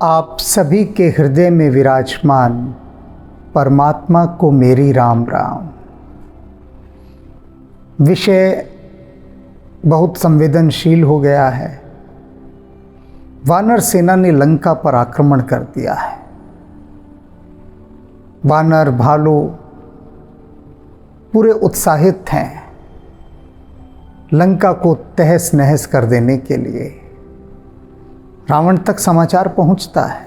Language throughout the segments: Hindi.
आप सभी के हृदय में विराजमान परमात्मा को मेरी राम राम। विषय बहुत संवेदनशील हो गया है। वानर सेना ने लंका पर आक्रमण कर दिया है। वानर भालू पूरे उत्साहित हैं लंका को तहस नहस कर देने के लिए। रावण तक समाचार पहुंचता है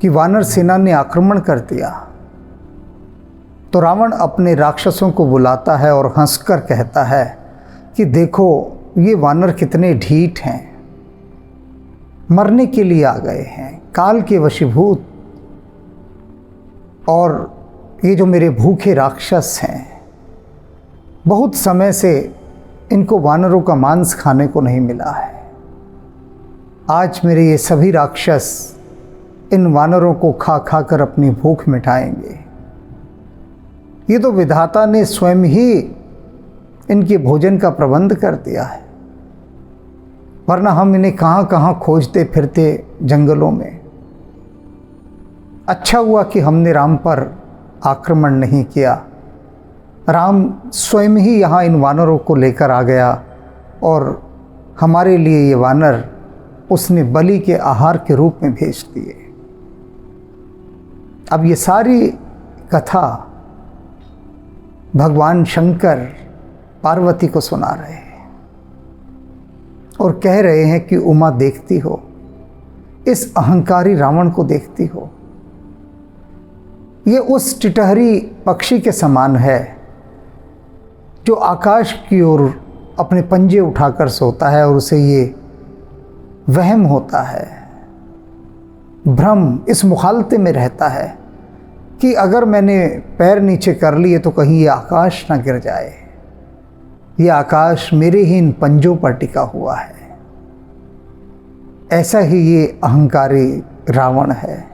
कि वानर सेना ने आक्रमण कर दिया। तो रावण अपने राक्षसों को बुलाता है और हंसकर कहता है कि देखो ये वानर कितने ढीठ हैं, मरने के लिए आ गए हैं, काल के वशीभूत। और ये जो मेरे भूखे राक्षस हैं, बहुत समय से इनको वानरों का मांस खाने को नहीं मिला है। आज मेरे ये सभी राक्षस इन वानरों को खा खा कर अपनी भूख मिटाएंगे। ये तो विधाता ने स्वयं ही इनके भोजन का प्रबंध कर दिया है, वरना हम इन्हें कहाँ कहाँ खोजते फिरते जंगलों में। अच्छा हुआ कि हमने राम पर आक्रमण नहीं किया। राम स्वयं ही यहाँ इन वानरों को लेकर आ गया और हमारे लिए ये वानर उसने बलि के आहार के रूप में भेज दिए। अब ये सारी कथा भगवान शंकर पार्वती को सुना रहे हैं और कह रहे हैं कि उमा देखती हो, इस अहंकारी रावण को देखती हो। ये उस टिटहरी पक्षी के समान है जो आकाश की ओर अपने पंजे उठाकर सोता है और उसे ये वहम होता है, भ्रम इस मुखालते में रहता है कि अगर मैंने पैर नीचे कर लिए तो कहीं ये आकाश ना गिर जाए। ये आकाश मेरे ही इन पंजों पर टिका हुआ है। ऐसा ही ये अहंकारी रावण है।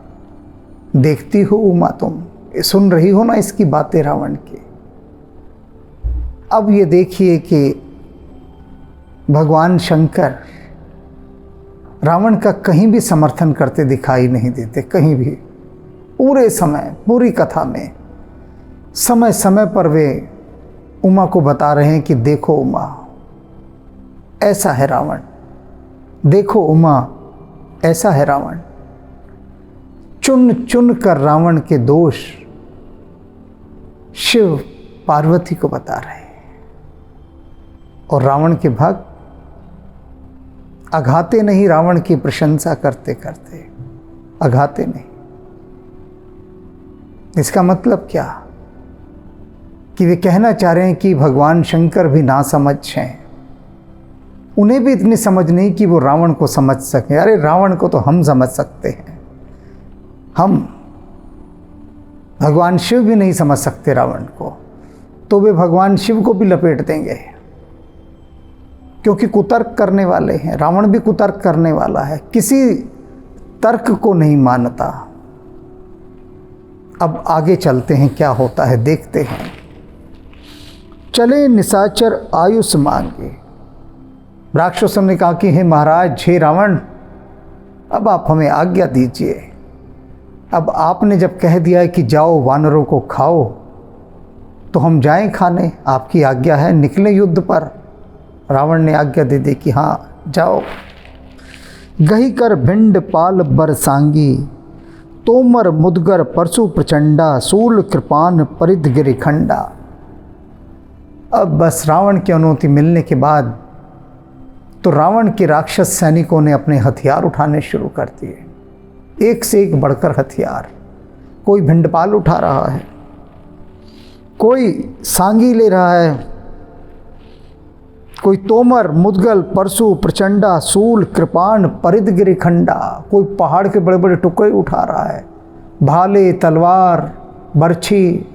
देखती हो उमा, तुम सुन रही हो ना इसकी बातें रावण की। अब ये देखिए कि भगवान शंकर रावण का कहीं भी समर्थन करते दिखाई नहीं देते। कहीं भी, पूरे समय, पूरी कथा में समय समय पर वे उमा को बता रहे हैं कि देखो उमा, ऐसा है रावण, देखो उमा, ऐसा है रावण। चुन चुन कर रावण के दोष शिव पार्वती को बता रहे हैं और रावण के भक्त अघाते नहीं रावण की प्रशंसा करते करते, अघाते नहीं। इसका मतलब क्या? कि वे कहना चाह रहे हैं कि भगवान शंकर भी नासमझ हैं। उन्हें भी इतनी समझ नहीं कि वो रावण को समझ सकें। अरे रावण को तो हम समझ सकते हैं, हम भगवान शिव भी नहीं समझ सकते रावण को, तो वे भगवान शिव को भी लपेट देंगे, क्योंकि कुतर्क करने वाले हैं। रावण भी कुतर्क करने वाला है, किसी तर्क को नहीं मानता। अब आगे चलते हैं, क्या होता है देखते हैं। चले निशाचर आयुष मांगे। राक्षसों ने कहा कि हे महाराज, हे रावण, अब आप हमें आज्ञा दीजिए। अब आपने जब कह दिया है कि जाओ वानरों को खाओ, तो हम जाएं खाने, आपकी आज्ञा है, निकले युद्ध पर। रावण ने आज्ञा दे दी कि हाँ जाओ। गही कर भिंड पाल बरसांगी, तोमर मुदगर परशु प्रचंडा, सूल कृपान परिध गिरिखंडा। अब बस रावण की अनुमति मिलने के बाद तो रावण के राक्षस सैनिकों ने अपने हथियार उठाने शुरू कर दिए, एक से एक बढ़कर हथियार। कोई भिंडपाल उठा रहा है, कोई सांगी ले रहा है, कोई तोमर मुदगल परशु प्रचंडा सूल कृपाण परिध गिरिखंडा, कोई पहाड़ के बड़े बड़े टुकड़े उठा रहा है, भाले तलवार बर्छी,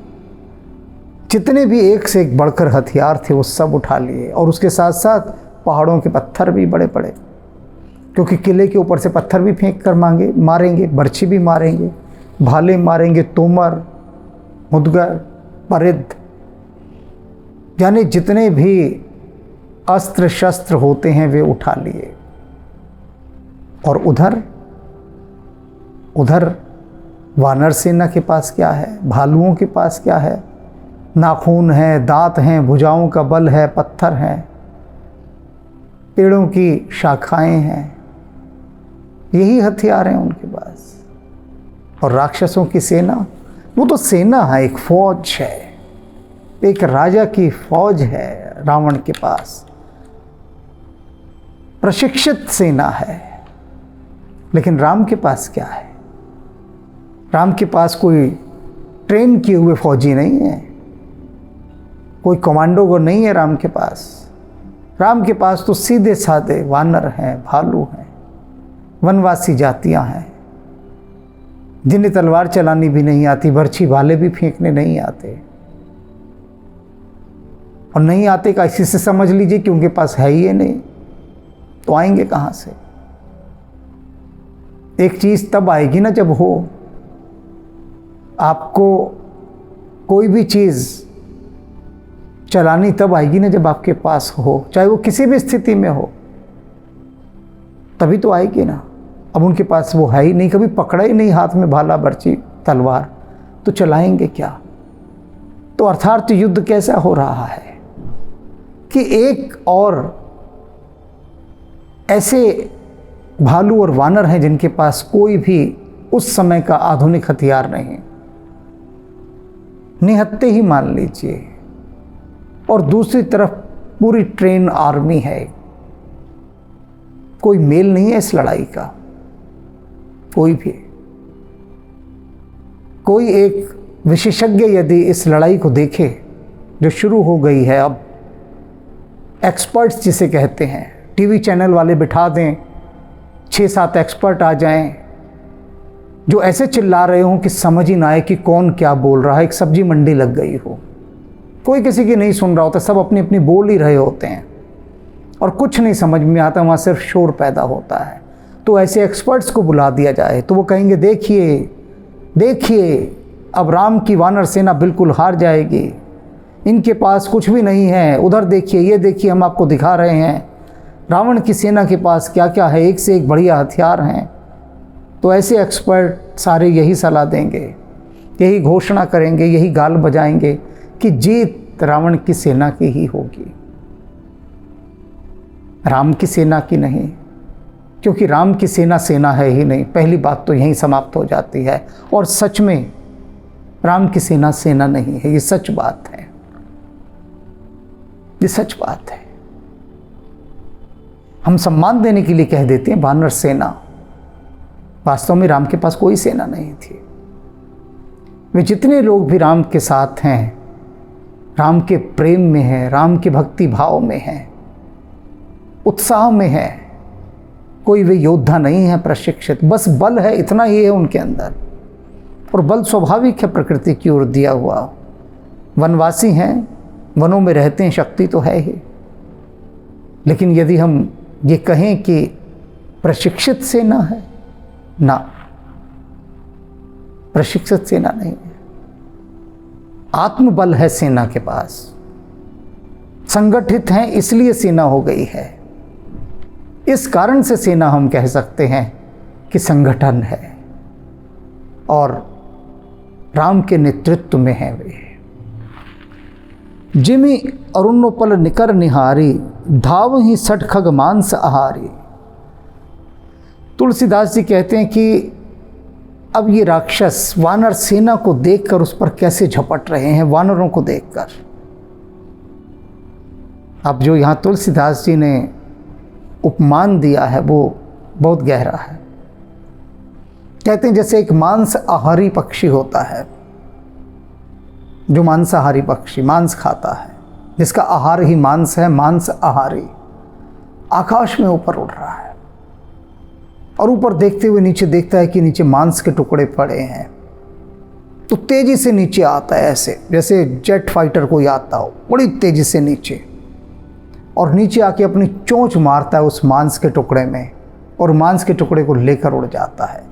जितने भी एक से एक बढ़कर हथियार थे वो सब उठा लिए। और उसके साथ साथ पहाड़ों के पत्थर भी बड़े बड़े, क्योंकि किले के ऊपर से पत्थर भी फेंक कर मारेंगे, बर्छी भी मारेंगे, भाले मारेंगे, तोमर मुदगर परिध, यानी जितने भी अस्त्र शस्त्र होते हैं वे उठा लिए। और उधर उधर वानर सेना के पास क्या है, भालुओं के पास क्या है, नाखून है, दांत हैं, भुजाओं का बल है, पत्थर हैं, पेड़ों की शाखाएं हैं, यही हथियार हैं उनके पास। और राक्षसों की सेना, वो तो सेना है, एक फौज है, एक राजा की फौज है रावण के पास, प्रशिक्षित सेना है। लेकिन राम के पास क्या है? राम के पास कोई ट्रेन किए हुए फौजी नहीं है, कोई कमांडो को नहीं है राम के पास। राम के पास तो सीधे साधे वानर हैं, भालू हैं, वनवासी जातियां हैं, जिन्हें तलवार चलानी भी नहीं आती, बर्छी भाले भी फेंकने नहीं आते। और नहीं आते का इसी से समझ लीजिए कि उनके पास है ही नहीं, तो आएंगे कहाँ से? एक चीज़ तब आएगी ना जब हो। आपको कोई भी चीज़ चलानी तब आएगी ना जब आपके पास हो, चाहे वो किसी भी स्थिति में हो, तभी तो आएगी ना। अब उनके पास वो है ही नहीं, कभी पकड़ा ही नहीं हाथ में भाला, बर्छी, तलवार, तो चलाएंगे क्या? तो अर्थात युद्ध कैसा हो रहा है कि एक और ऐसे भालू और वानर हैं जिनके पास कोई भी उस समय का आधुनिक हथियार नहीं, निहत्ते ही मान लीजिए, और दूसरी तरफ पूरी ट्रेन आर्मी है। कोई मेल नहीं है इस लड़ाई का, कोई भी। कोई एक विशेषज्ञ यदि इस लड़ाई को देखे जो शुरू हो गई है, अब एक्सपर्ट्स जिसे कहते हैं, टीवी चैनल वाले बिठा दें, 6-7 एक्सपर्ट आ जाएं जो ऐसे चिल्ला रहे हों कि समझ ही ना आए कि कौन क्या बोल रहा है। एक सब्जी मंडी लग गई हो, कोई किसी की नहीं सुन रहा होता, सब अपनी अपनी बोल ही रहे होते हैं और कुछ नहीं समझ में आता, वहाँ सिर्फ शोर पैदा होता है। तो ऐसे एक्सपर्ट्स को बुला दिया जाए तो वो कहेंगे देखिए देखिए, अब राम की वानर सेना बिल्कुल हार जाएगी, इनके पास कुछ भी नहीं है, उधर देखिए, ये देखिए, हम आपको दिखा रहे हैं रावण की सेना के पास क्या क्या है, एक से एक बढ़िया हथियार हैं। तो ऐसे एक्सपर्ट सारे यही सलाह देंगे, यही घोषणा करेंगे, यही गाल बजाएंगे कि जीत रावण की सेना की ही होगी, राम की सेना की नहीं, क्योंकि राम की सेना सेना है ही नहीं। पहली बात तो यहीं समाप्त हो जाती है। और सच में राम की सेना सेना नहीं है, ये सच बात है, ये सच बात है। हम सम्मान देने के लिए कह देते हैं वानर सेना, वास्तव में राम के पास कोई सेना नहीं थी। वे जितने लोग भी राम के साथ हैं, राम के प्रेम में हैं, राम के भक्ति भाव में हैं, उत्साह में हैं, कोई वे योद्धा नहीं है प्रशिक्षित, बस बल है, इतना ही है उनके अंदर। और बल स्वाभाविक है, प्रकृति की ओर दिया हुआ। वनवासी हैं, वनों में रहते हैं, शक्ति तो है ही। लेकिन यदि हम ये कहें कि प्रशिक्षित सेना है, ना, प्रशिक्षित सेना नहीं है। आत्मबल है सेना के पास, संगठित हैं इसलिए सेना हो गई है। इस कारण से सेना हम कह सकते हैं कि संगठन है और राम के नेतृत्व में है वे। जिमि अरुणोपल निकर निहारी, धाव ही सठ खग मांस आहारी। तुलसीदास जी कहते हैं कि अब ये राक्षस वानर सेना को देखकर उस पर कैसे झपट रहे हैं, वानरों को देखकर। अब जो यहाँ तुलसीदास जी ने उपमान दिया है वो बहुत गहरा है। कहते हैं जैसे एक मांस आहारी पक्षी होता है, जो मांसाहारी पक्षी मांस खाता है, जिसका आहार ही मांस है, मांस आहारी, आकाश में ऊपर उड़ रहा है और ऊपर देखते हुए नीचे देखता है कि नीचे मांस के टुकड़े पड़े हैं, तो तेजी से नीचे आता है, ऐसे जैसे जेट फाइटर कोई आता हो, बड़ी तेजी से नीचे, और नीचे आके अपनी चोंच मारता है उस मांस के टुकड़े में और मांस के टुकड़े को लेकर उड़ जाता है,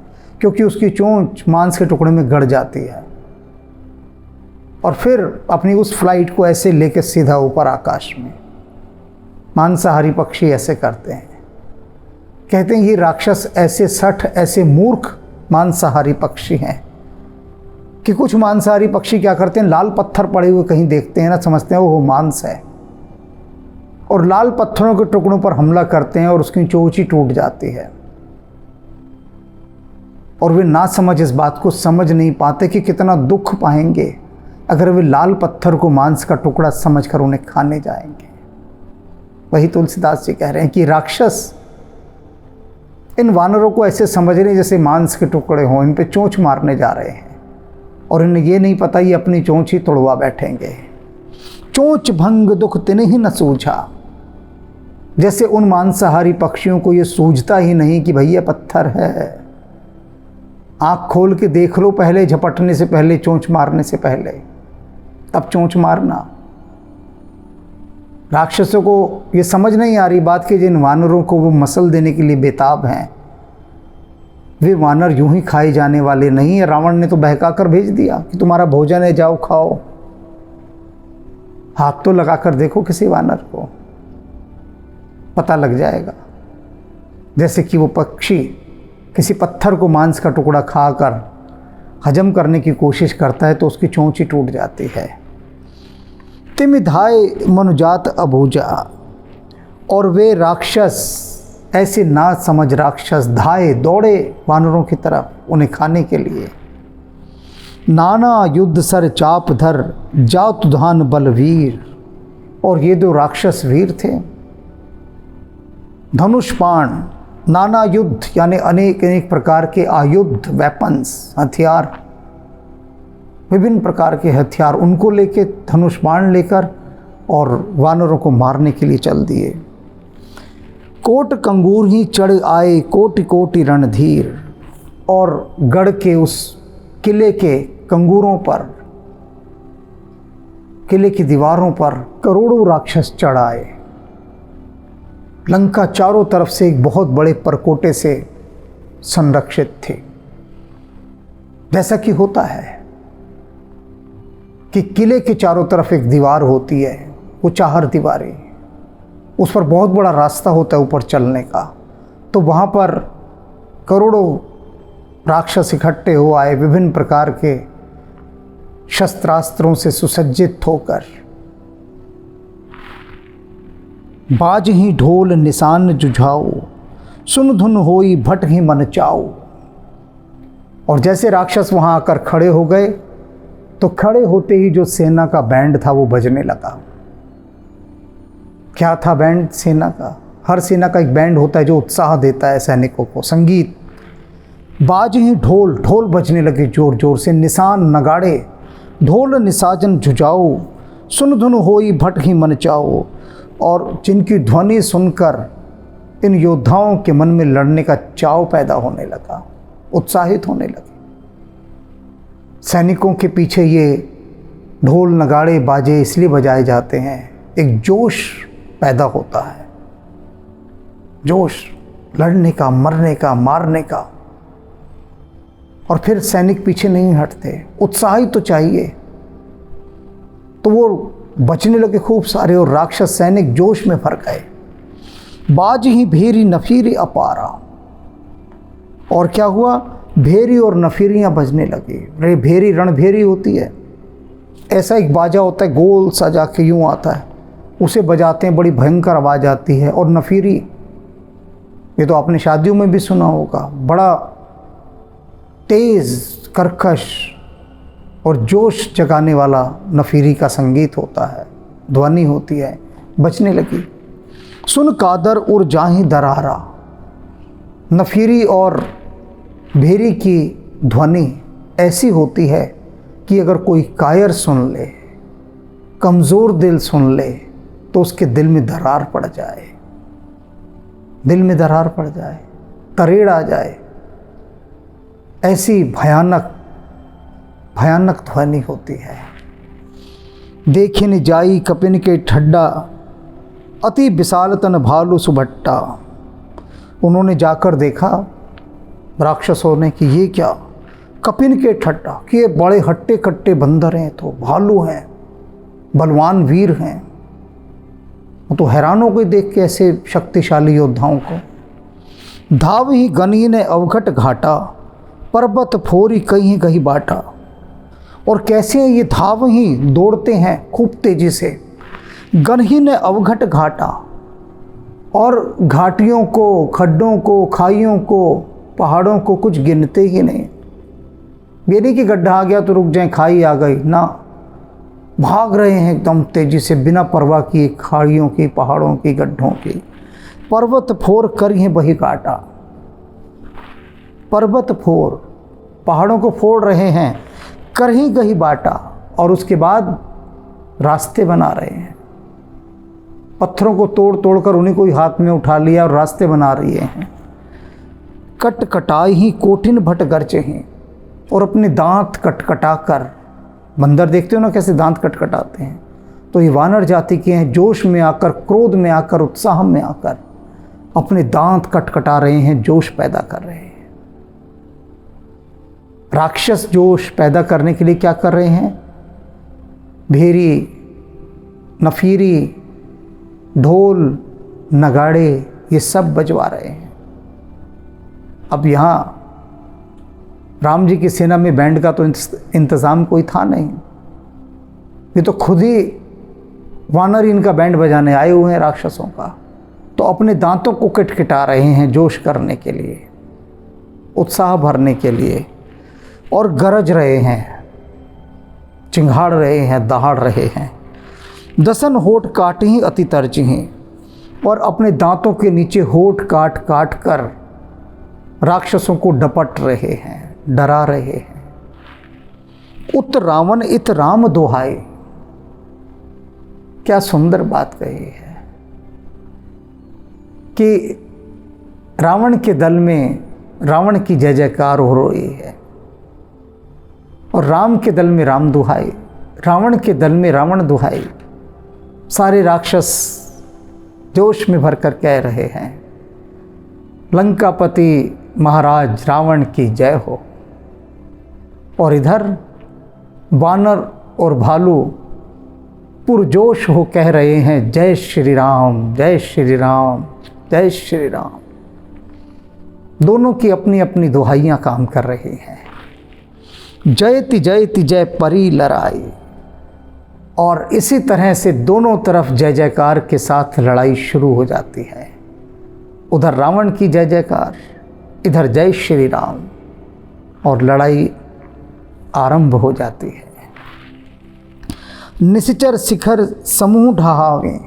क्योंकि उसकी चोंच मांस के टुकड़े में गड़ जाती है। और फिर अपनी उस फ्लाइट को ऐसे लेकर सीधा ऊपर आकाश में। मांसाहारी पक्षी ऐसे करते हैं। कहते हैं ये राक्षस ऐसे सठ, ऐसे मूर्ख मांसाहारी पक्षी हैं कि कुछ मांसाहारी पक्षी क्या करते हैं, लाल पत्थर पड़े हुए कहीं देखते हैं ना, समझते हैं वो मांस है, और लाल पत्थरों के टुकड़ों पर हमला करते हैं और उसकी चोंच ही टूट जाती है। और वे ना समझ इस बात को समझ नहीं पाते कि कितना दुख पाएंगे अगर वे लाल पत्थर को मांस का टुकड़ा समझकर उन्हें खाने जाएंगे। वही तुलसीदास जी कह रहे हैं कि राक्षस इन वानरों को ऐसे समझ रहे जैसे मांस के टुकड़े हों, इन पे चोंच मारने जा रहे हैं, और इन्हें ये नहीं पता ये अपनी चोंच ही तोड़वा बैठेंगे। चोंच भंग दुख तिन्ह ही न सूझा, जैसे उन मांसाहारी पक्षियों को ये सूझता ही नहीं कि भैया पत्थर है। आँख खोल के देख लो पहले, झपटने से पहले, चोंच मारने से पहले, तब चोंच मारना। राक्षसों को ये समझ नहीं आ रही बात कि जिन वानरों को वो मसल देने के लिए बेताब हैं, वे वानर यूं ही खाए जाने वाले नहीं है। रावण ने तो बहका कर भेज दिया कि तुम्हारा भोजन है, जाओ खाओ। हाथ तो लगा कर देखो किसी वानर को, पता लग जाएगा। जैसे कि वो पक्षी किसी पत्थर को मांस का टुकड़ा खाकर हजम करने की कोशिश करता है तो उसकी चोंच ही टूट जाती है। तिम धाय मनुजात अबूजा, और वे राक्षस ऐसे ना समझ राक्षस धाए दौड़े वानरों की तरफ उन्हें खाने के लिए। नाना युद्ध सर चाप धर जात धान बलवीर, और ये दो राक्षस वीर थे। धनुष बाण, नाना युद्ध यानी अनेक अनेक प्रकार के आयुध, वेपन्स, हथियार, विभिन्न प्रकार के हथियार उनको लेके, धनुष बाण लेकर, और वानरों को मारने के लिए चल दिए। कोट कंगूर ही चढ़ आए कोटि कोटि रणधीर, और गढ़ के उस किले के कंगूरों पर, किले की दीवारों पर करोड़ों राक्षस चढ़ आए। लंका चारों तरफ से एक बहुत बड़े परकोटे से संरक्षित थी। जैसा कि होता है कि किले के चारों तरफ एक दीवार होती है, वो चार दीवारें, उस पर बहुत बड़ा रास्ता होता है ऊपर चलने का। तो वहाँ पर करोड़ों राक्षस इकट्ठे हो आए, विभिन्न प्रकार के शस्त्रास्त्रों से सुसज्जित होकर। बाज ही ढोल निशान जुझाओ, सुन धुन होई भट ही मन चाओ। और जैसे राक्षस वहाँ आकर खड़े हो गए तो खड़े होते ही जो सेना का बैंड था वो बजने लगा। क्या था बैंड? सेना का, हर सेना का एक बैंड होता है जो उत्साह देता है सैनिकों को, संगीत। बाज ही ढोल, ढोल बजने लगे जोर जोर से, निशान नगाड़े, ढोल निसाजन जुझाओ, सुन धुन होई भट ही मन चाओ। और जिनकी ध्वनि सुनकर इन योद्धाओं के मन में लड़ने का चाव पैदा होने लगा, उत्साहित होने लगे। सैनिकों के पीछे ये ढोल नगाड़े बाजे इसलिए बजाए जाते हैं, एक जोश पैदा होता है, जोश लड़ने का, मरने का, मारने का। और फिर सैनिक पीछे नहीं हटते, उत्साहित तो चाहिए। तो वो बचने लगे खूब सारे, और राक्षस सैनिक जोश में भर गए। बाज ही भेरी नफीरी अपारा, और क्या हुआ? भेरी और नफीरियाँ बजने लगी। रे भेरी, रणभेरी होती है, ऐसा एक बाजा होता है गोल सा जाके यूँ आता है, उसे बजाते हैं, बड़ी भयंकर आवाज़ आती है। और नफीरी, ये तो आपने शादियों में भी सुना होगा, बड़ा तेज़, कर्कश और जोश जगाने वाला नफीरी का संगीत होता है, ध्वनि होती है, बजने लगी। सुन कादर उर जाही दरारा, नफीरी और भेरी की ध्वनि ऐसी होती है कि अगर कोई कायर सुन ले, कमज़ोर दिल सुन ले, तो उसके दिल में दरार पड़ जाए, दिल में दरार पड़ जाए, तरेड़ आ जाए। ऐसी भयानक भयानक ध्वनि होती है। देखिन जाई कपिन के ठड्डा, अति विशालतन भालू सुभट्टा। उन्होंने जाकर देखा राक्षसों ने कि ये क्या, कपिन के ठट्टा, कि ये बड़े हट्टे कट्टे बंदर हैं, तो भालू हैं, बलवान वीर हैं। वो तो हैरान हो गई देख के ऐसे शक्तिशाली योद्धाओं को। धाव ही गनी ने अवघट घाटा, पर्वत फोरी कहीं कहीं बाटा। और कैसे ये धाव ही दौड़ते हैं खूब तेजी से, गनही ने अवघट घाटा। और घाटियों को, खड्डों को, खाइयों को, पहाड़ों को कुछ गिनते ही नहीं। ये नहीं कि गड्ढा आ गया तो रुक जाएं, खाई आ गई ना, भाग रहे हैं एकदम तेजी से बिना परवाह किए, खाड़ियों की, पहाड़ों की, गड्ढों की। पर्वत फोर करिए बही काटा। पर्वत फोर, पहाड़ों को फोड़ रहे हैं, करही कहीं बाटा। और उसके बाद रास्ते बना रहे हैं, पत्थरों को तोड़ तोड़ कर उन्हीं को ही हाथ में उठा लिया और रास्ते बना रही हैं। कट कटाई ही कोठिन भट गर्चे हैं। और अपने दांत कटकटा कर, बंदर देखते हो ना कैसे दांत कटकटाते हैं, तो ये वानर जाति के हैं, जोश में आकर, क्रोध में आकर, उत्साह में आकर अपने दांत कटकटा रहे हैं, जोश पैदा कर रहे हैं। राक्षस जोश पैदा करने के लिए क्या कर रहे हैं? भेरी, नफीरी, ढोल, नगाड़े, ये सब बजवा रहे हैं। अब यहाँ राम जी की सेना में बैंड का तो इंतज़ाम कोई था नहीं, ये तो खुद ही वानर इनका बैंड बजाने आए हुए हैं राक्षसों का। तो अपने दांतों को किटकिटा रहे हैं जोश करने के लिए, उत्साह भरने के लिए, और गरज रहे हैं, चिंघाड़ रहे हैं, दहाड़ रहे हैं। दसन होठ काट ही अति तरजी हैं। और अपने दांतों के नीचे होठ काट काट कर राक्षसों को डपट रहे हैं, डरा रहे हैं। उत रावण इत राम दोहाए। क्या सुंदर बात कही है कि रावण के दल में रावण की जय जयकार हो रही है, और राम के दल में राम दुहाई, रावण के दल में रावण दुहाई। सारे राक्षस जोश में भरकर कह रहे हैं, लंकापति महाराज रावण की जय हो। और इधर वानर और भालू पुरजोश हो कह रहे हैं, जय श्री राम, जय श्री राम, जय श्री राम। दोनों की अपनी अपनी दुहाइयाँ काम कर रही हैं। जयति जयति जय परी लड़ाई। और इसी तरह से दोनों तरफ जय जयकार के साथ लड़ाई शुरू हो जाती है। उधर रावण की जय जयकार, इधर जय श्री राम, और लड़ाई आरंभ हो जाती है। निश्चर शिखर समूह ढहावे।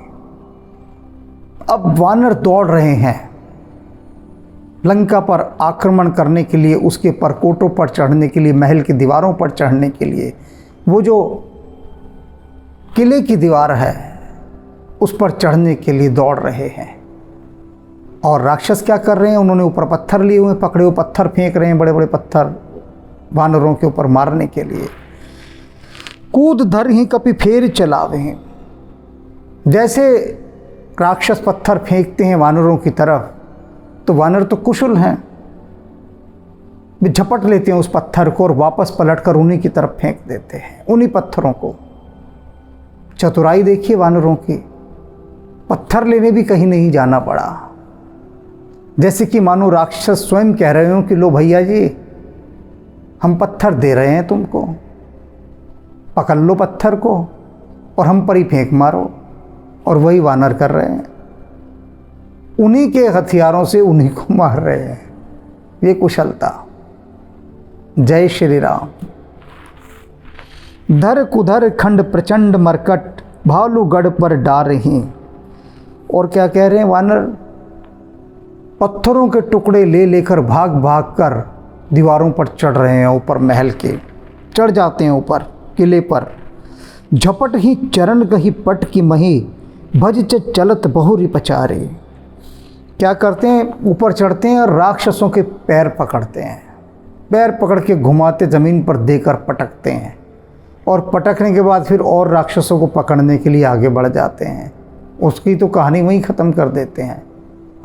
अब वानर दौड़ रहे हैं लंका पर आक्रमण करने के लिए, उसके परकोटों पर चढ़ने के लिए, महल की दीवारों पर चढ़ने के लिए। वो जो किले की दीवार है उस पर चढ़ने के लिए दौड़ रहे हैं। और राक्षस क्या कर रहे हैं? उन्होंने ऊपर पत्थर लिए हुए, पकड़े हुए पत्थर फेंक रहे हैं, बड़े बड़े पत्थर वानरों के ऊपर मारने के लिए। कूद धर ही कपि फेर चलावे हैं। जैसे राक्षस पत्थर फेंकते हैं वानरों की तरफ, तो वानर तो कुशल हैं, वे झपट लेते हैं उस पत्थर को और वापस पलटकर उन्हीं की तरफ फेंक देते हैं, उन्हीं पत्थरों को। चतुराई देखिए वानरों की, पत्थर लेने भी कहीं नहीं जाना पड़ा। जैसे कि मानो राक्षस स्वयं कह रहे हो कि लो भैया जी, हम पत्थर दे रहे हैं तुमको, पकड़ लो पत्थर को और हम पर ही फेंक मारो। और वही वानर कर रहे हैं, उन्हीं के हथियारों से उन्हीं को मार रहे हैं। ये कुशलता। जय श्री राम। धर कुधर खंड प्रचंड मरकट, भालू गढ़ पर डार रही। और क्या कह रहे हैं वानर? पत्थरों के टुकड़े ले लेकर भाग भाग कर दीवारों पर चढ़ रहे हैं, ऊपर महल के चढ़ जाते हैं, ऊपर किले पर। झपट ही चरण कही पट की मही, भज चलत बहुरी पचारे। क्या करते हैं? ऊपर चढ़ते हैं और राक्षसों के पैर पकड़ते हैं, पैर पकड़ के घुमाते ज़मीन पर देकर पटकते हैं, और पटकने के बाद फिर और राक्षसों को पकड़ने के लिए आगे बढ़ जाते हैं। उसकी तो कहानी वहीं ख़त्म कर देते हैं,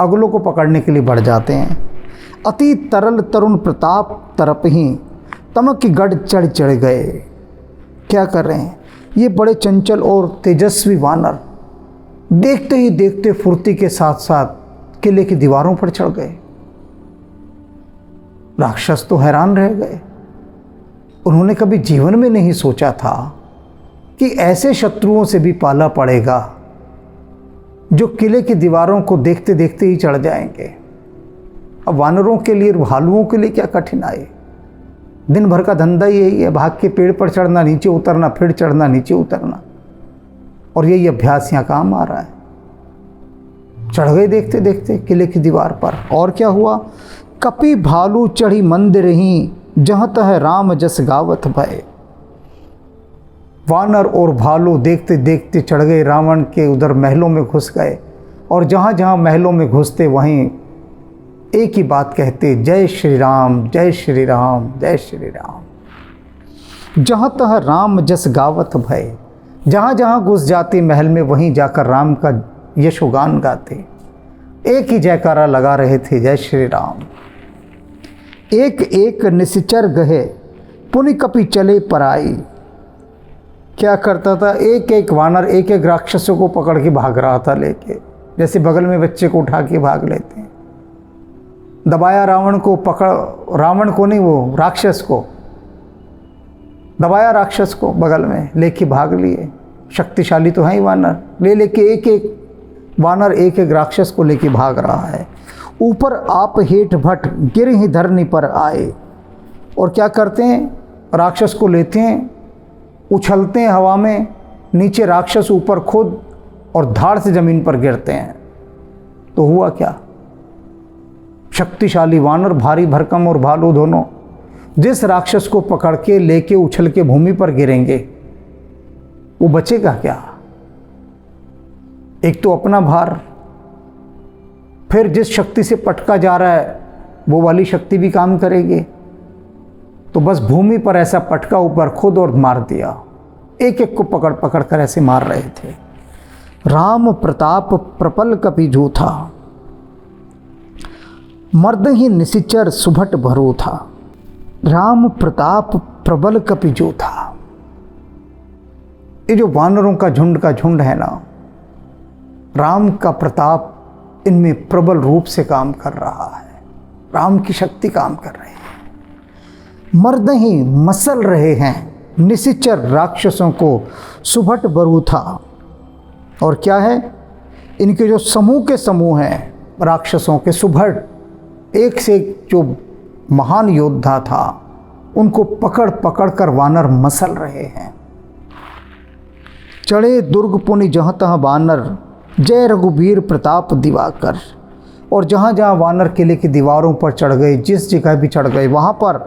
अगलों को पकड़ने के लिए बढ़ जाते हैं। अति तरल तरुण प्रताप तरप ही, तमक की गढ़ चढ़ चढ़ गए। क्या कर रहे हैं? ये बड़े चंचल और तेजस्वी वानर देखते ही देखते फुर्ती के साथ साथ किले की दीवारों पर चढ़ गए। राक्षस तो हैरान रह गए। उन्होंने कभी जीवन में नहीं सोचा था कि ऐसे शत्रुओं से भी पाला पड़ेगा जो किले की दीवारों को देखते देखते ही चढ़ जाएंगे। अब वानरों के लिए, भालुओं के लिए क्या कठिनाई, दिन भर का धंधा यही है, भाग के पेड़ पर चढ़ना, नीचे उतरना, फिर चढ़ना, नीचे उतरना, और यही अभ्यास यहाँ काम आ रहा है। चढ़ गए देखते देखते किले की दीवार पर। और क्या हुआ, कपि भालू चढ़ी मंदिर ही, जहाँ तह राम जस गावत भय। वानर और भालू देखते देखते चढ़ गए रावण के उधर महलों में घुस गए, और जहाँ जहाँ महलों में घुसते वहीं एक ही बात कहते, जय श्री राम, जय श्री राम, जय श्री राम। जहाँ तह राम जस गावत भय। जहाँ जहाँ घुस जाते महल में वहीं जाकर राम का यशोगान गाते, एक ही जयकारा लगा रहे थे, जय श्री राम। एक एक निश्चर गहे, पुनि कपि चले पराई। क्या करता था, एक एक वानर एक एक राक्षसों को पकड़ के भाग रहा था लेके, जैसे बगल में बच्चे को उठा के भाग लेते हैं। दबाया रावण को, पकड़, रावण को नहीं, वो राक्षस को दबाया, राक्षस को बगल में लेके भाग लिए। शक्तिशाली तो है ही वानर, ले लेके एक एक वानर एक एक राक्षस को लेके भाग रहा है। ऊपर आप हेठ भट, गिर ही धरनी पर आए। और क्या करते हैं, राक्षस को लेते हैं, उछलते हैं हवा में, नीचे राक्षस ऊपर खुद, और धाड़ से जमीन पर गिरते हैं। तो हुआ क्या, शक्तिशाली वानर, भारी भरकम और भालू दोनों, जिस राक्षस को पकड़ के लेके उछल के भूमि पर गिरेंगे वो बचेगा क्या। एक तो अपना भार, फिर जिस शक्ति से पटका जा रहा है वो वाली शक्ति भी काम करेगी। तो बस भूमि पर ऐसा पटका ऊपर खुद और मार दिया। एक एक को पकड़ पकड़ कर ऐसे मार रहे थे। राम प्रताप प्रपल कपि जूथा, मर्द ही निशिचर सुभट भरो था। राम प्रताप प्रबल कपि जूथा। ये जो वानरों का झुंड है ना, राम का प्रताप इनमें प्रबल रूप से काम कर रहा है। राम की शक्ति काम कर रही है। मर्द ही मसल रहे हैं निशिचर राक्षसों को, सुभट बरू था। और क्या है, इनके जो समूह के समूह हैं राक्षसों के, सुभट, एक से एक जो महान योद्धा था, उनको पकड़ पकड़ कर वानर मसल रहे हैं। चढ़े दुर्ग पुनि जहाँ तहाँ वानर, जय रघुबीर प्रताप दिवाकर। और जहाँ जहाँ वानर किले की दीवारों पर चढ़ गए, जिस जगह भी चढ़ गए, वहाँ पर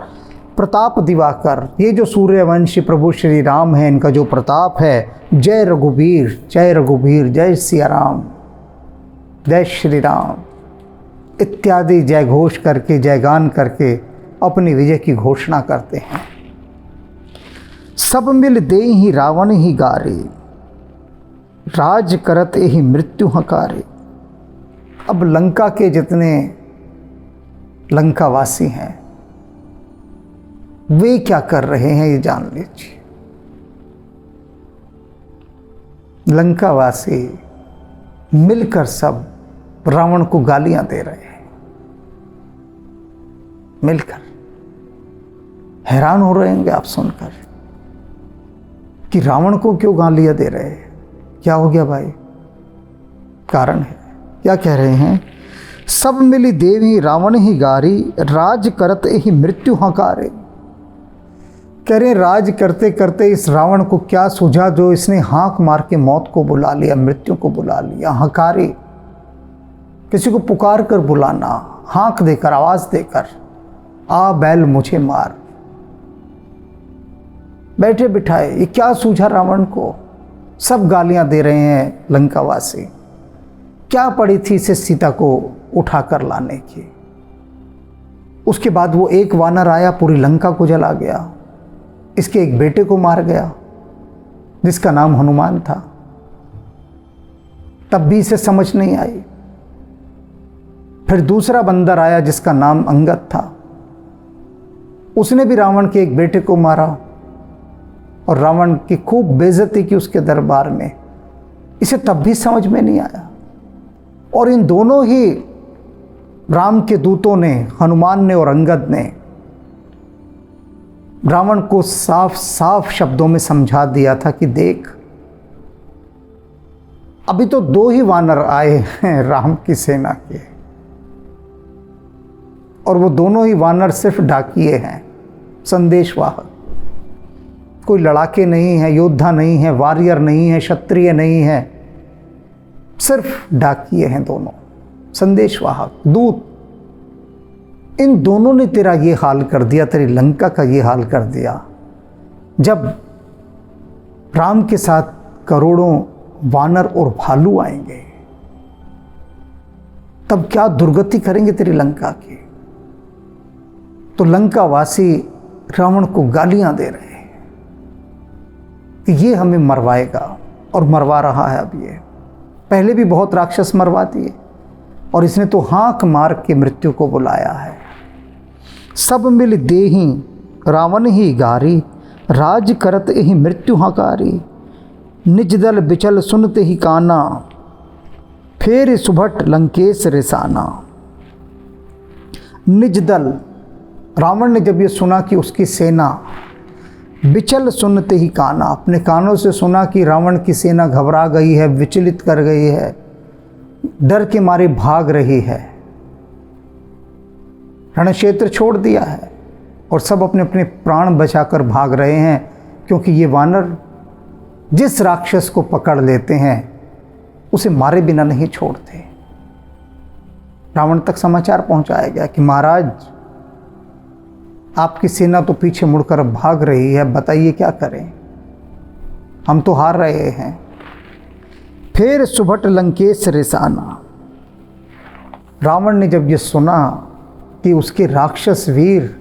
प्रताप दिवाकर, ये जो सूर्यवंशी प्रभु श्री राम है, इनका जो प्रताप है, जय रघुबीर, जय रघुबीर, जय सिया राम, जय श्री राम इत्यादि जय घोष करके, जयगान करके अपनी विजय की घोषणा करते हैं। सब मिल दे ही रावण ही गारे, राज करत ही मृत्यु हकारे। अब लंका के जितने लंकावासी हैं वे क्या कर रहे हैं ये जान लीजिए। लंकावासी मिलकर सब रावण को गालियां दे रहे हैं, मिलकर। हैरान हो रहे होंगे आप सुनकर कि रावण को क्यों गालियां दे रहे हैं, क्या हो गया भाई, कारण है। क्या कह रहे हैं, सब मिली देवी रावण ही गारी, राज करत ही मृत्यु हकारे। कह रहे राज करते करते इस रावण को क्या सूझा जो इसने हाँक मार के मौत को बुला लिया, मृत्यु को बुला लिया। हकारे, किसी को पुकार कर बुलाना, हाँक देकर, आवाज देकर, आ बैल मुझे मार। बैठे बिठाए ये क्या सूझा रावण को, सब गालियां दे रहे हैं लंकावासी। क्या पड़ी थी इसे सीता को उठा कर लाने की। उसके बाद वो एक वानर आया, पूरी लंका को जला गया, इसके एक बेटे को मार गया जिसका नाम हनुमान था। तब भी इसे समझ नहीं आई। फिर दूसरा बंदर आया जिसका नाम अंगद था, उसने भी रावण के एक बेटे को मारा और रावण की खूब बेइज्जती की उसके दरबार में। इसे तब भी समझ में नहीं आया। और इन दोनों ही राम के दूतों ने, हनुमान ने और अंगद ने रावण को साफ साफ शब्दों में समझा दिया था कि देख, अभी तो 2 ही वानर आए हैं राम की सेना के, और वो दोनों ही वानर सिर्फ डाकिए हैं, संदेशवाहक। कोई लड़ाके नहीं है, योद्धा नहीं है, वॉरियर नहीं है, क्षत्रिय नहीं है, सिर्फ डाकिए हैं दोनों, संदेशवाहक, दूत। इन दोनों ने तेरा ये हाल कर दिया, तेरी लंका का ये हाल कर दिया। जब राम के साथ करोड़ों वानर और भालू आएंगे तब क्या दुर्गति करेंगे तेरी लंका की। तो लंका वासी रावण को गालियां दे रहे हैं कि ये हमें मरवाएगा, और मरवा रहा है। अब ये पहले भी बहुत राक्षस मरवा दिए, और इसने तो हाँक मार के मृत्यु को बुलाया है। सब मिल देहि रावण ही गारी, राज करत ही मृत्यु हकारी। निज दल बिचल सुनते ही काना, फेर सुभट लंकेश रिसाना। निज दल, रावण ने जब ये सुना कि उसकी सेना, बिचल सुनते ही काना, अपने कानों से सुना कि रावण की सेना घबरा गई है, विचलित कर गई है, डर के मारे भाग रही है, रणक्षेत्र छोड़ दिया है, और सब अपने अपने प्राण बचाकर भाग रहे हैं, क्योंकि ये वानर जिस राक्षस को पकड़ लेते हैं उसे मारे बिना नहीं छोड़ते। रावण तक समाचार पहुंचाया गया कि महाराज, आपकी सेना तो पीछे मुड़कर भाग रही है, बताइए क्या करें, हम तो हार रहे हैं। फिर सुभट लंकेश रिसाना। रावण ने जब ये सुना कि उसके राक्षस वीर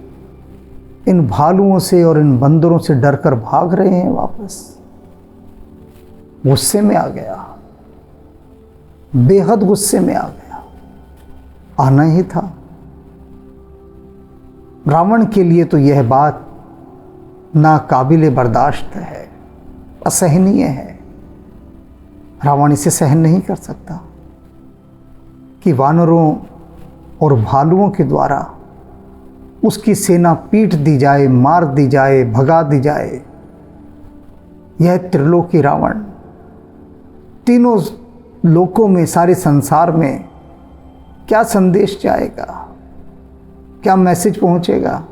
इन भालुओं से और इन बंदरों से डरकर भाग रहे हैं वापस, गुस्से में आ गया, बेहद गुस्से में आ गया। आना ही था। रावण के लिए तो यह बात नाकाबिले बर्दाश्त है, असहनीय है। रावण इसे सहन नहीं कर सकता कि वानरों और भालुओं के द्वारा उसकी सेना पीट दी जाए, मार दी जाए, भगा दी जाए। यह त्रिलोकी रावण तीनों लोकों में, सारे संसार में क्या संदेश जाएगा, क्या मैसेज पहुंचेगा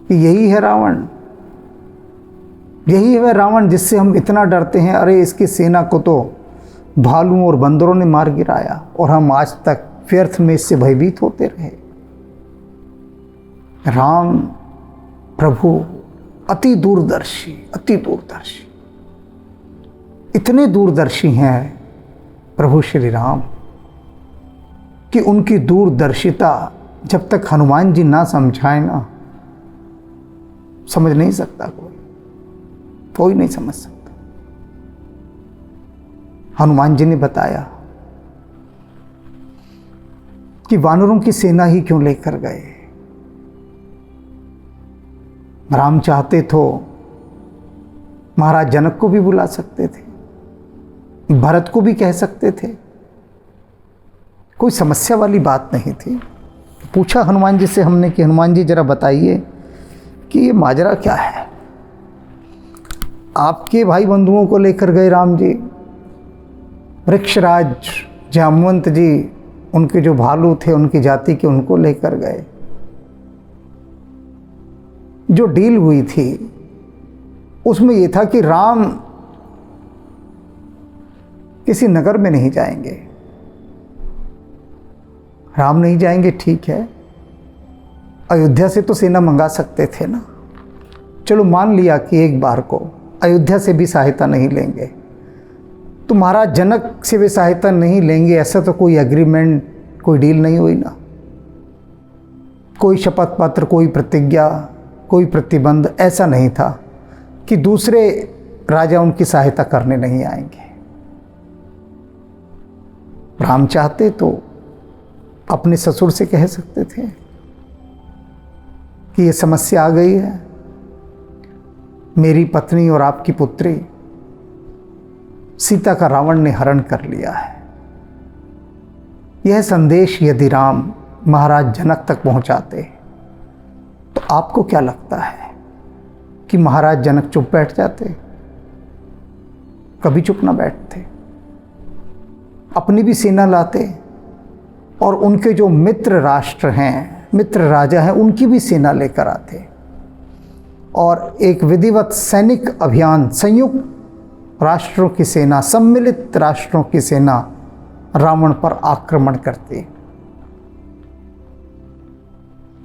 कि यही है रावण, यही है वह रावण जिससे हम इतना डरते हैं। अरे इसकी सेना को तो भालुओं और बंदरों ने मार गिराया, और हम आज तक व्यर्थ में इससे भयभीत होते रहे। राम प्रभु अति दूरदर्शी, अति दूरदर्शी, इतने दूरदर्शी हैं प्रभु श्री राम कि उनकी दूरदर्शिता जब तक हनुमान जी ना समझाए ना, समझ नहीं सकता कोई नहीं समझ सकता। हनुमान जी ने बताया कि वानरों की सेना ही क्यों लेकर गए। राम चाहते तो महाराज जनक को भी बुला सकते थे, भरत को भी कह सकते थे, कोई समस्या वाली बात नहीं थी। पूछा हनुमान जी से हमने कि हनुमान जी जरा बताइए कि ये माजरा क्या है। आपके भाई बंधुओं को लेकर गए राम जी, वृक्षराज जामवंत जी, उनके जो भालू थे उनकी जाति के, उनको लेकर गए। जो डील हुई थी उसमें यह था कि राम किसी नगर में नहीं जाएंगे। राम नहीं जाएंगे ठीक है, अयोध्या से तो सेना मंगा सकते थे ना। चलो मान लिया कि एक बार को अयोध्या से भी सहायता नहीं लेंगे, तो महाराज जनक से भी सहायता नहीं लेंगे, ऐसा तो कोई एग्रीमेंट, कोई डील नहीं हुई ना। कोई शपथ पत्र, कोई प्रतिज्ञा, कोई प्रतिबंध ऐसा नहीं था कि दूसरे राजा उनकी सहायता करने नहीं आएंगे। राम चाहते तो अपने ससुर से कह सकते थे कि ये समस्या आ गई है, मेरी पत्नी और आपकी पुत्री सीता का रावण ने हरण कर लिया है, यह संदेश यदि राम महाराज जनक तक पहुंचाते तो आपको क्या लगता है कि महाराज जनक चुप बैठ जाते? कभी चुप ना बैठते, अपनी भी सेना लाते और उनके जो मित्र राष्ट्र हैं, मित्र राजा हैं, उनकी भी सेना लेकर आते और एक विधिवत सैनिक अभियान, संयुक्त राष्ट्रों की सेना, सम्मिलित राष्ट्रों की सेना रावण पर आक्रमण करती।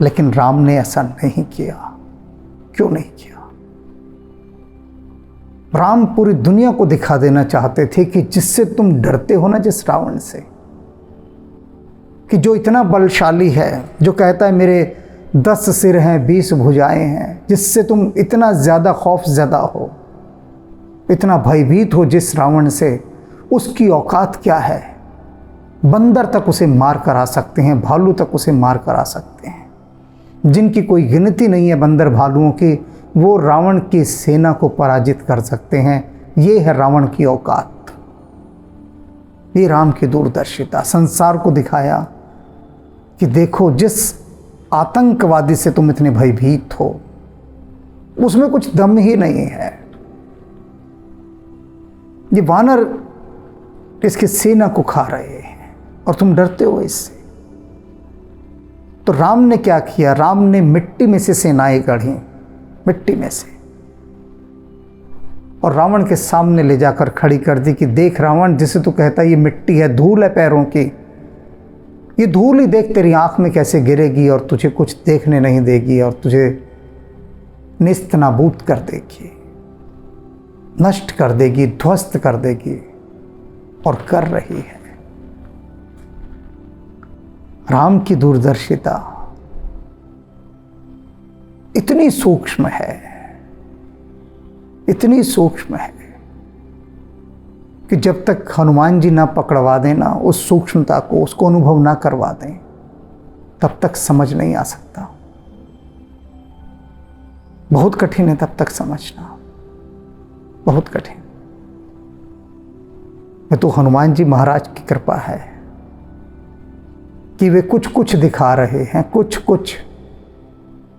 लेकिन राम ने ऐसा नहीं किया। क्यों नहीं किया? राम पूरी दुनिया को दिखा देना चाहते थे कि जिससे तुम डरते हो ना, जिस रावण से, कि जो इतना बलशाली है, जो कहता है मेरे 10 सिर हैं 20 भुजाएं हैं, जिससे तुम इतना ज़्यादा खौफज़दा हो, इतना भयभीत हो जिस रावण से, उसकी औकात क्या है? बंदर तक उसे मार करा सकते हैं, भालू तक उसे मार करा सकते हैं, जिनकी कोई गिनती नहीं है बंदर भालुओं की, वो रावण की सेना को पराजित कर सकते हैं। ये है रावण की औकात। ये राम की दूरदर्शिता। संसार को दिखाया कि देखो, जिस आतंकवादी से तुम इतने भयभीत हो, उसमें कुछ दम ही नहीं है। ये वानर इसकी सेना को खा रहे हैं और तुम डरते हो इससे। तो राम ने क्या किया? राम ने मिट्टी में से सेनाएं गढ़ी, मिट्टी में से, और रावण के सामने ले जाकर खड़ी कर दी कि देख रावण, जिसे तू कहता है ये मिट्टी है, धूल है पैरों की, ये धूल ही देख तेरी आंख में कैसे गिरेगी और तुझे कुछ देखने नहीं देगी और तुझे निस्त नाबूद कर देगी, नष्ट कर देगी, ध्वस्त कर देगी, और कर रही है। राम की दूरदर्शिता इतनी सूक्ष्म है, इतनी सूक्ष्म है कि जब तक हनुमान जी ना पकड़वा देना उस सूक्ष्मता को, उसको अनुभव ना करवा दें, तब तक समझ नहीं आ सकता। बहुत कठिन है तब तक समझना, बहुत कठिन। ये तो हनुमान जी महाराज की कृपा है कि वे कुछ कुछ दिखा रहे हैं, कुछ कुछ।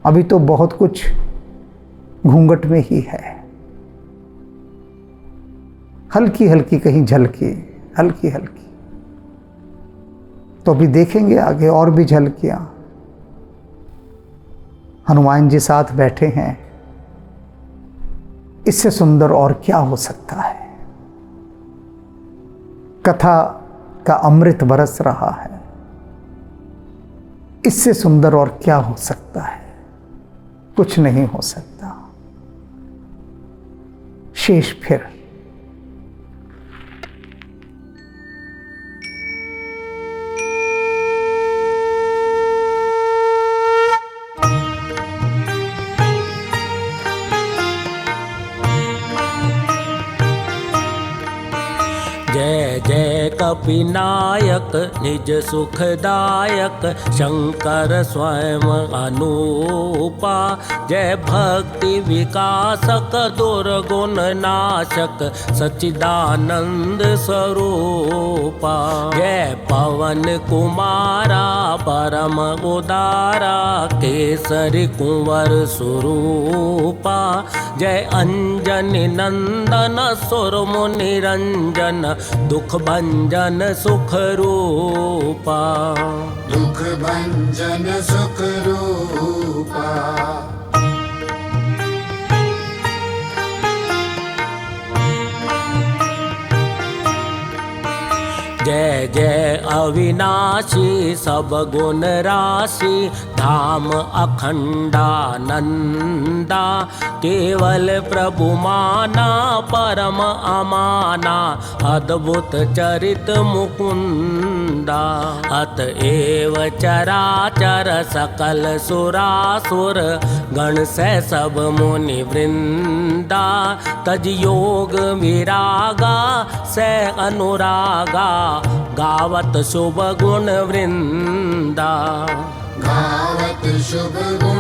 अभी तो बहुत कुछ घूंघट में ही है, हल्की हल्की कहीं झलकी, हल्की हल्की। तो अभी देखेंगे आगे और भी झलकियां। हनुमान जी साथ बैठे हैं, इससे सुंदर और क्या हो सकता है? कथा का अमृत बरस रहा है, इससे सुंदर और क्या हो सकता है? कुछ नहीं हो सकता। शेष फिर जय जय कपिनायक निज सुखदायक, शंकर स्वयं अनूपा। जय भक्ति विकासक दुर्गुण नाशक, सच्चिदानंद स्वरूपा। जय पवन कुमारा परम उदारा, केसरी कुंवर स्वरूपा। जय अंजनी नंदन सुर मुनि रंजन, दुख भंजन सुख रूपा। दुख भंजन सुख रूपा। जय जय अविनाशी सब गुण राशि, धाम अखंडानंदा। केवल प्रभु माना परम अमाना, अद्भुत चरित मुकुंदा। अतएव चराचर सकल सुरासुर, गण से सब मुनि वृंदा। तज योग विरागा से अनुरागा, गावत शुभ गुण वृंदा। गावत शुभ गुण